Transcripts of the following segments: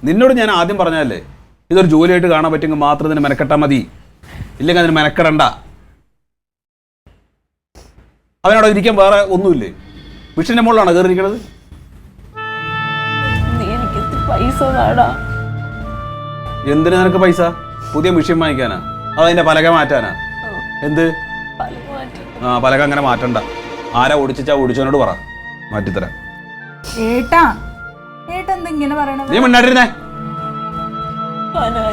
നിന്നോട് ഞാൻ ആദ്യം പറഞ്ഞല്ലേ ഇതൊരു ജോലിയായിട്ട് കാണാൻ പറ്റുമെങ്കിൽ മാത്രം ഇതിന് മെനക്കെട്ടാൽ മതി, ഇല്ലെങ്കിൽ അതിന് മെനക്കെടണ്ട. അവനവിടെ ഇരിക്കാൻ വേറെ ഒന്നുമില്ലേ? മിഷന്റെ മുകളിലാണോ കയറിയിരിക്കണത്? എന്തിനാ നിനക്ക് പൈസ? പുതിയ മിഷൻ വാങ്ങിക്കാനാ? അതതിന്റെ പലക മാറ്റാനാ? എന്ത് പലക അങ്ങനെ മാറ്റണ്ട. ആരാ ഓടിച്ചാ ഓടിച്ചവനോട് പറ, മാറ്റിത്തരാം. നീ മിണ്ടാണ്ടിരുന്നേ.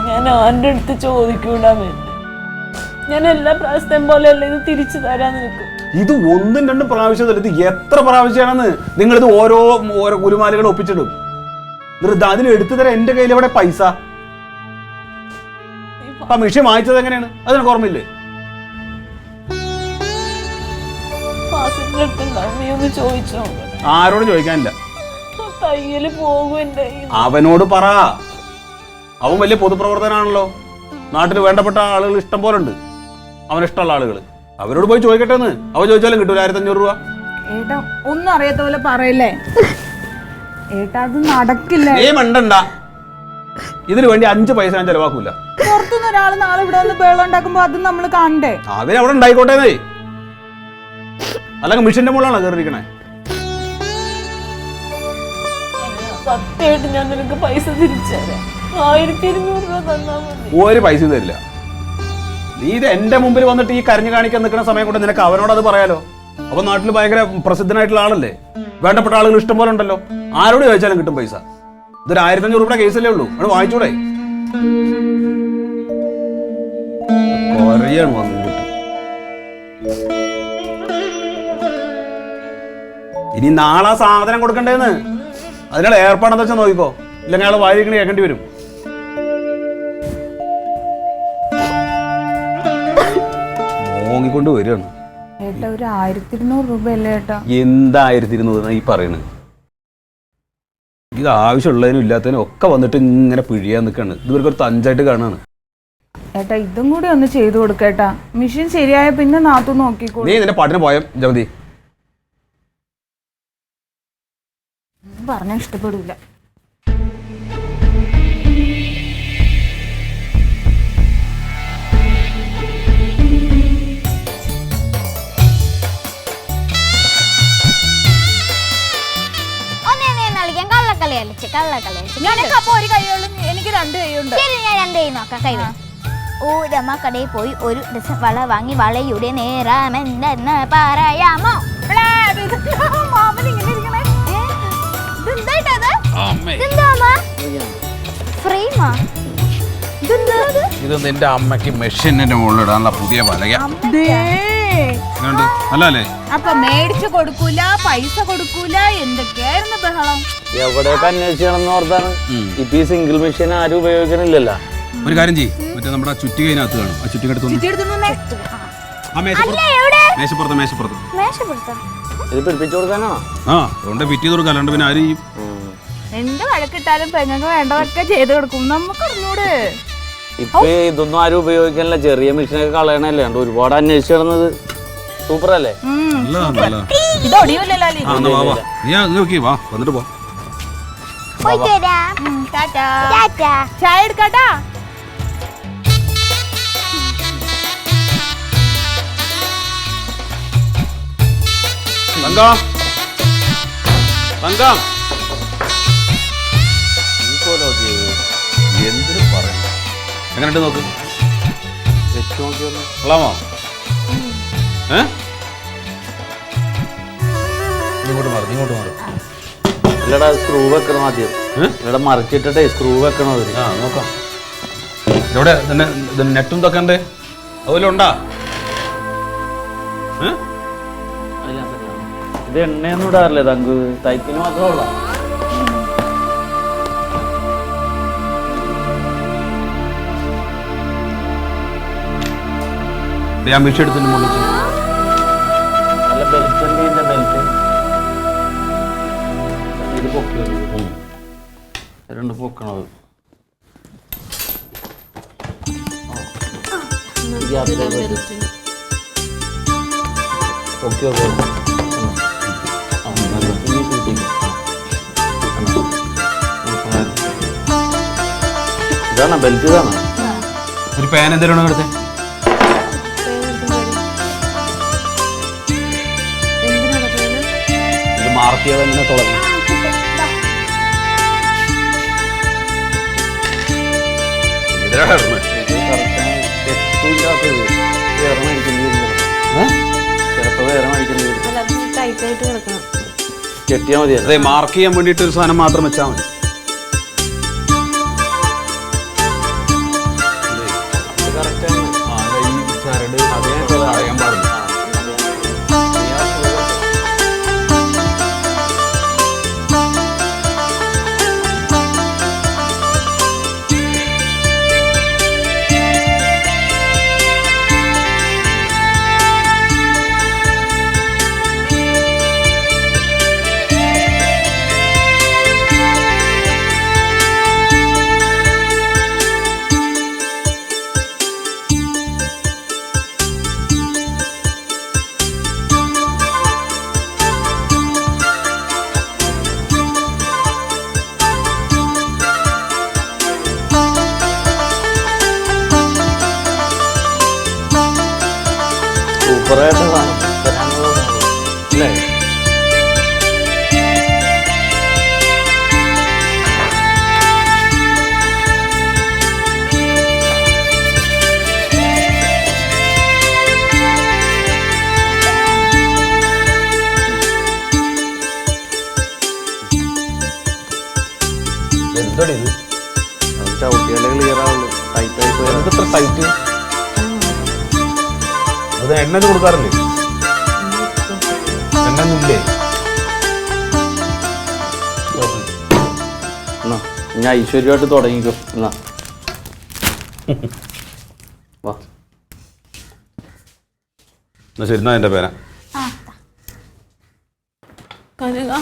ഞാൻ ആരുടെ അടുത്ത് ചോദിക്കൂടാ, ഞാൻ എല്ലാ പ്രാവശ്യത്തെയും പോലെയല്ല ഇത് തിരിച്ചു തരാൻ നിനക്ക്. ഇത് ഒന്നും രണ്ടും പ്രാവശ്യം ഇത് എത്ര പ്രാവശ്യമാണെന്ന് നിങ്ങളിത് ഓരോ ഓരോ കുലുമാലുകൾ ഒപ്പിച്ചിടും. അതിന് എടുത്തു തരാൻ എന്റെ കയ്യിൽ എവിടെ പൈസ? ആ മിഷൻ വാങ്ങിച്ചത് എങ്ങനെയാണ്? അതിനൊക്കെ ഓർമ്മയില്ലേ? ആരോടും ചോദിക്കാനില്ല. അവനോട് പറ. അവൻ വലിയ പൊതുപ്രവർത്തനാണല്ലോ, നാട്ടിൽ വേണ്ടപ്പെട്ട ആളുകൾ ഇഷ്ടം പോലെ ഉണ്ട്, അവനിഷ്ടമുള്ള ആളുകൾ. അവരോട് പോയി ചോദിക്കട്ടെ എന്ന്. അവൻ ചോദിച്ചാലും കിട്ടൂല 1500 രൂപ. ഏട്ടാ ഒന്നും അറിയാത്ത പോലെ പറയല്ലേ ഏട്ടാ, അത് നടക്കില്ല. നീ മണ്ടണ്ട. ഇതിനു വേണ്ടി 5 പൈസ ഞാൻ ചെലവാക്കൂല. പുറത്തുനിന്ന് ഒരാൾ നാളെ ഇവിടെ വന്ന് ബേളം ഉണ്ടാക്കുമ്പോ അത് നമ്മൾ കാണണ്ടേ? അവനവിടെ ഉണ്ടായിക്കോട്ടേന്നേ. അല്ലെങ്കിൽ മിഷന്റെ മുകളിലാണോ കയറിയിരിക്കണേ? സത്യമായിട്ട് ഞാൻ നിനക്ക് പൈസ തിരിച്ചു തരാം. 1200 രൂപ തന്നാ മതി. ഒരു പൈസ തരില്ല. നീ ഇത് എന്റെ മുമ്പിൽ വന്നിട്ട് ഈ കരഞ്ഞു കാണിക്കാൻ നിൽക്കുന്ന സമയം കൊണ്ട് നിനക്ക് അവനോട് അത് പറയാലോ. അപ്പൊ നാട്ടിൽ ഭയങ്കര പ്രസിദ്ധനായിട്ടുള്ള ആളല്ലേ, വേണ്ടപ്പെട്ട ആളുകൾ ഇഷ്ടം പോലെ ഉണ്ടല്ലോ. ആരോട് ചോദിച്ചാലും കിട്ടും പൈസ. ഇതൊരു 1500 രൂപയുടെ കേസല്ലേ ഉള്ളൂ, അത് വാങ്ങിച്ചൂടെ? കൊറയാണ് വന്നിട്ട്. ഇനി നാളെ സാധനം കൊടുക്കണ്ടേന്ന്. അതിനുള്ള ഏർപ്പാടെന്താ വെച്ചാൽ നോക്കിക്കോ, ഇല്ലെങ്കിൽ അയാൾ വായിക്കണി കേൾക്കേണ്ടി വരും. മോങ്ങിക്കൊണ്ട് വരികയാണ്. ഏട്ടാ ഒരു 1200 രൂപയല്ലേ ഏട്ടാ? എന്താ 1200 ഈ പറയണത്? ഇത് ആവശ്യമുള്ളതിനും ഇല്ലാത്തതിനും ഒക്കെ വന്നിട്ട് ഇങ്ങനെ പിഴിയാൻ നിൽക്കാണ്. ഇതുവരെ ഒരു തഞ്ചായിട്ട് കാണാണ്. ഏട്ടാ ഇതും കൂടി ഒന്ന് ചെയ്തു കൊടുക്കേട്ടാ. മിഷൻ ശരിയായ പിന്നെ നാത്തു നോക്കിക്കോ. നീ നിന്റെ പാട്ടിന് പോയ ജഗതി പറഞ്ഞാ ഇഷ്ടപ്പെടൂല. എനിക്ക് 2 കൈയുണ്ട്. ഞാൻ 2 കൈ നോക്കാം. കൈ ഊരമ്മ കടയിൽ പോയി ഒരു ഡസൻ വള വാങ്ങി വളയുടെ നേരാമെന്തെന്ന് പറയാമോ? ഇത് നിന്റെ അമ്മക്ക് മെഷീനിന്റെ മുകളിൽ ഇടാനുള്ള പുതിയ വലക. അല്ലേ? അപ്പൊ മേടിച്ചു കൊടുക്കൂല, പൈസ കൊടുക്കൂല, എന്തൊക്കെയായിരുന്നു ബഹളം. എവിടെയൊക്കെ അന്വേഷിക്കണമെന്ന് ഓർത്താണ്. ഇപ്പൊ ഈ സിംഗിൾ മെഷീൻ ആരും ഉപയോഗിക്കണില്ലല്ലോ. ഒരു കാര്യം ചെയ്യും, മറ്റേ നമ്മുടെ ചുറ്റികയിനകത്ത് കാണും. ആ ചുറ്റികെടുത്ത് മേശപ്പുറത്ത് ഇത് പിടിപ്പിച്ചു കൊടുക്കാനാണോ? അതുകൊണ്ട് ഫിറ്റ് ചെയ്ത് കൊടുക്കാം. അല്ലാണ്ട് പിന്നെ ആര് ചെയ്യും? എന്ത് വഴക്കിട്ടാലും പെങ്ങൾക്ക് വേണ്ടവർക്ക് ചെയ്ത് കൊടുക്കും. നമുക്ക് അറിഞ്ഞൂടെ. ഇപ്പൊ ഇതൊന്നും ആരും ഉപയോഗിക്കാനില്ല. ചെറിയ മെഷീനൊക്കെ കളയണല്ലേ. ഒരുപാട് അന്വേഷിച്ചു കിടന്നത്. സൂപ്പർ അല്ലേ? ചായ എടുക്കാട്ടാ. എന്തിനു പറയും? എങ്ങനെയുണ്ട് നോക്ക്. കൊള്ളാമോ? ഇങ്ങോട്ട് മാറി. അല്ലടാ സ്ക്രൂ വെക്കണം ആദ്യം. ഇവിടെ മറിച്ചിട്ടേ സ്ക്രൂ വെക്കണം. നോക്കാം. ഇവിടെ നെറ്റും ഇതൊക്കെ ഉണ്ട്. അതുപോലെ ഉണ്ടാ? ഇത് എണ്ണയൊന്നും ഇടാറില്ലേ തങ്ക്? തൈപ്പിന് മാത്രമുള്ള ഞാൻ മിഷൻ എടുത്തിട്ട് മുകളിൽ നല്ല ബെൽറ്റ് ഉണ്ട്. ഇതിന്റെ ബെൽറ്റ് ഇത് പൊക്കി 2 പൊക്കണത്. പൊക്കി ഇതാണ് ബെൽറ്റ് ഇതാണ്. ഒരു പേന എന്തെങ്കിലും എടുത്തേ. ഇത് മാർക്ക് ചെയ്ത് എങ്ങനെ തുടങ്ങും? ഇതിലാണ് ഇടുന്നത്. വേറെ മേടിക്കേണ്ടി വരും. ചിലപ്പോ വേറെ മേടിക്കേണ്ടി വരും. ടൈറ്റായിട്ട് കിടക്കണം. കെട്ടിയാ മതി. അതെ, മാർക്ക് ചെയ്യാൻ വേണ്ടിയിട്ട് ഒരു സാധനം മാത്രം വെച്ചാൽ മതി. ഈ ചരട് അതേ അറിയാൻ പാടില്ല. സൂപ്പറായിട്ട് കാണും അല്ലേ? എന്താടി ഇത്? ചവിട്ടിയാലേ ക്ലിയർ ആവുള്ളൂ. ടൈറ്റായി പോയാൽ എത്ര ടൈറ്റ്? അത് എണ്ണ കൊടുക്കാറില്ലേ? എണ്ണൊന്നുമില്ലേ? എന്നാ ഞാൻ ഐശ്വര്യമായിട്ട് തുടങ്ങിക്കോ. എന്നാ വാ. എന്നാ ശരി, എന്നാ എൻ്റെ പേന. കനക